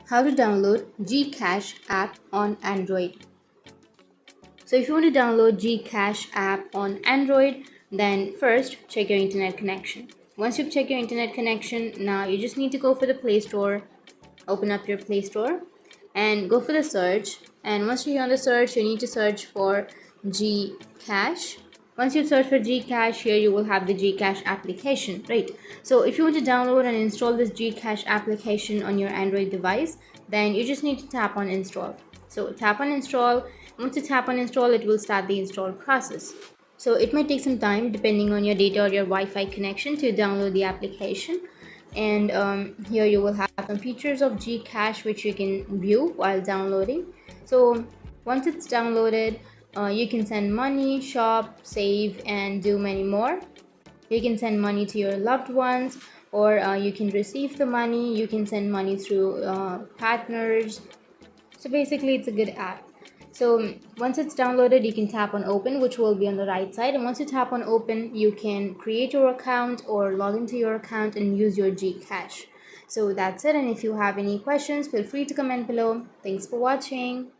How to download GCash app on Android. So if you want to download GCash app on Android, then first check your internet connection. Once you've checked your internet connection, now you just need to go for the Play Store, open up your Play Store and go for the search. And once you're on the search, you need to search for GCash. Once you search for GCash, here you will have the GCash application, right? So if you want to download and install this GCash application on your Android device, then you just need to tap on install. So tap on install. Once you tap on install, it will start the install process. So it might take some time depending on your data or your Wi-Fi connection to download the application. And here you will have some features of GCash which you can view while downloading. So once it's downloaded, you can send money, shop, save, and do many more. You can send money to your loved ones, or you can receive the money. You can send money through partners. So basically, it's a good app. So once it's downloaded, you can tap on open, which will be on the right side. And once you tap on open, you can create your account or log into your account and use your GCash. So that's it. And if you have any questions, feel free to comment below. Thanks for watching.